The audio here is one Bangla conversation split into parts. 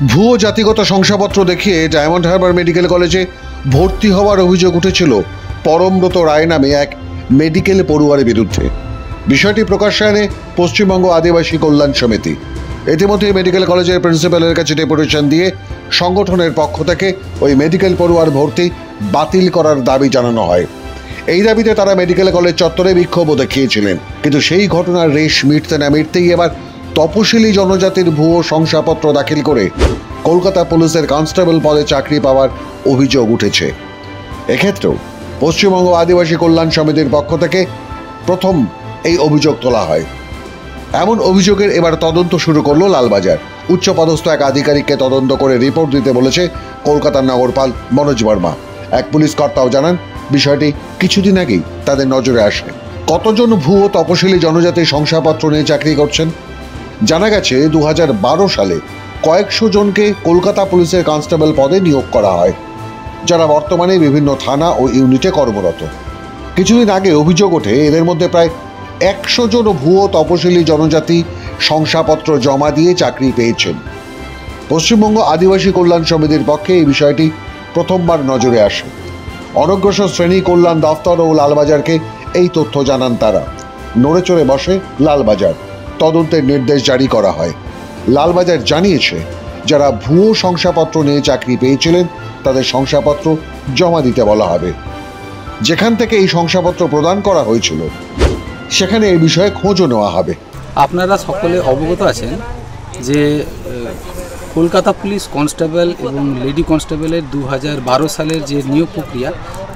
ভুয়ো জাতিগত শংসাপত্র দেখিয়ে ডায়মন্ড হারবার মেডিকেল কলেজে ভর্তি হওয়ার অভিযোগ উঠেছিল পরমব্রত রায় নামে এক মেডিকেল পড়ুয়ারের বিরুদ্ধে। বিষয়টি প্রকাশ্যে আনে পশ্চিমবঙ্গ আদিবাসী কল্যাণ সমিতি। ইতিমধ্যে মেডিকেল কলেজের প্রিন্সিপালের কাছে ডেপুটেশন দিয়ে সংগঠনের পক্ষ থেকে ওই মেডিকেল পড়ুয়ার ভর্তি বাতিল করার দাবি জানানো হয়। এই দাবিতে তারা মেডিকেল কলেজ চত্বরে বিক্ষোভও দেখিয়েছিলেন। কিন্তু সেই ঘটনার রেশ মিটতে না মিটতেই এবার তপশিলি জনজাতির ভুয়ো শংসাপত্র দাখিল করে কলকাতা পুলিশের কনস্টেবল পদে চাকরি পাওয়ার অভিযোগ উঠেছে। এক্ষেত্রেও পশ্চিমবঙ্গ আদিবাসী কল্যাণ সমিতির পক্ষ থেকে প্রথম এই অভিযোগ তোলা হয়। এমন অভিযোগের এবার তদন্ত শুরু করলো লালবাজার। উচ্চপদস্থ এক আধিকারিককে তদন্ত করে রিপোর্ট দিতে বলেছে কলকাতার নগরপাল মনোজ বর্মা। এক পুলিশ কর্তাও জানান, বিষয়টি কিছুদিন আগেই তাদের নজরে আসে। কতজন ভুয়ো তপশিলি জনজাতির শংসাপত্র নিয়ে চাকরি করছেন? জানা গেছে 2012 সালে কয়েকশো জনকে কলকাতা পুলিশের কনস্টেবল পদে নিয়োগ করা হয়, যারা বর্তমানে বিভিন্ন থানা ও ইউনিটে কর্মরত। কিছুদিন আগে অভিযোগ ওঠে এদের মধ্যে প্রায় 100 জন ভুয়ো তপশিলি জনজাতি শংসাপত্র জমা দিয়ে চাকরি পেয়েছেন। পশ্চিমবঙ্গ আদিবাসী কল্যাণ সমিতির পক্ষে এই বিষয়টি প্রথমবার নজরে আসে। অনগ্রসর শ্রেণী কল্যাণ দফতর ও লালবাজারকে এই তথ্য জানান তারা। নড়ে চড়ে বসে লালবাজার, তদন্তের নির্দেশ জারি করা হয়। লালবাজার জানিয়েছে, যারা ভুয়ো শংসাপত্র নিয়ে চাকরি পেয়েছিলেন তাদের শংসাপত্র জমা দিতে বলা হবে। যেখান থেকে এই শংসাপত্র প্রদান করা হয়েছিল সেখানে এই বিষয়ে খোঁজও নেওয়া হবে। আপনারা সকলে অবগত আছেন যে কলকাতা পুলিশ কনস্টেবল এবং লেডি কনস্টেবলের 2012 সালের যে নিয়োগ প্রক্রিয়া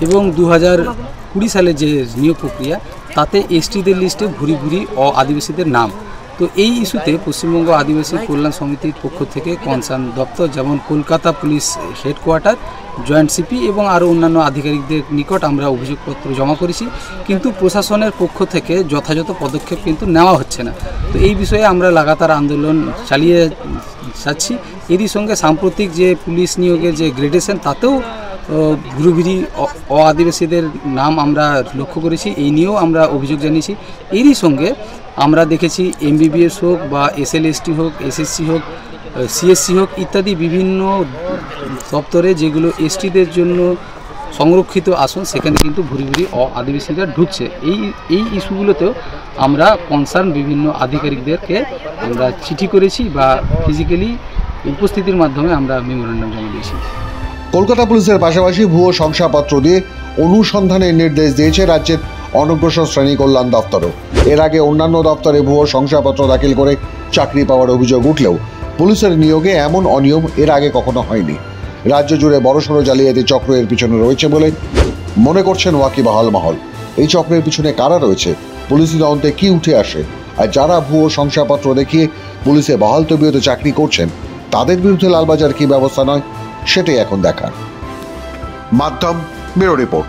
এবং 2020 সালের যে নিয়োগ প্রক্রিয়া, তাতে এসটিদের লিস্টে ভুরি ভুরি আদিবাসীদের নাম। তো এই ইস্যুতে পশ্চিমবঙ্গ আদিবাসী কল্যাণ সমিতির পক্ষ থেকে কনসার্ন দপ্তর, যেমন Kolkata police headquarter, joint CP এবং আরও অন্যান্য আধিকারিকদের নিকট আমরা অভিযোগপত্র জমা করেছি, কিন্তু প্রশাসনের পক্ষ থেকে যথাযথ পদক্ষেপ কিন্তু নেওয়া হচ্ছে না। তো এই বিষয়ে আমরা লাগাতার আন্দোলন চালিয়ে যাচ্ছি। এরই সঙ্গে সাম্প্রতিক যে পুলিশ নিয়োগের যে গ্রেডেশন, তাতেও ভুরুভুরি আদিবাসীদের নাম আমরা লক্ষ্য করেছি। এই নিয়েও আমরা অভিযোগ জানিয়েছি। এরই সঙ্গে আমরা দেখেছি এমবিবিএস হোক বা এসএলএসটি হোক, এসএসসি হোক, সিএসসি হোক ইত্যাদি বিভিন্ন দপ্তরে যেগুলো এসটিদের জন্য সংরক্ষিত আসন, সেখানে কিন্তু ভুরি ভুরি আদিবাসীরা ঢুকছে। এই ইস্যুগুলোতেও আমরা কনসার্ন বিভিন্ন আধিকারিকদেরকে আমরা চিঠি করেছি বা ফিজিক্যালি উপস্থিতির মাধ্যমে আমরা মেমোরেন্ডাম জমা দিয়েছি। কলকাতা পুলিশের পাশাপাশি ভুয়ো শংসাপত্র দিয়ে অনুসন্ধানের নির্দেশ দিয়েছে রাজ্যের অনগ্রসর শ্রেণী কল্যাণ দপ্তরও। এর আগে অন্যান্য দপ্তরে ভুয়ো শংসাপত্র দাখিল করে চাকরি পাওয়ার অভিযোগ উঠলেও পুলিশের নিয়োগে এমন অনিয়ম এর আগে কখনো হয়নি। রাজ্য জুড়ে বড়সড় জালিয়াতি চক্র এর পিছনে রয়েছে বলে মনে করছেন ওয়াকিবহাল মহল। এই চক্রের পিছনে কারা রয়েছে, পুলিশি তদন্তে কি উঠে আসে, আর যারা ভুয়ো শংসাপত্র দেখিয়ে পুলিশে বহাল তবিয়তে চাকরি করছেন তাদের বিরুদ্ধে লালবাজার কি ব্যবস্থা নয়, সেটাই এখন দেখার। মাধ্যম ব্যুরো রিপোর্ট।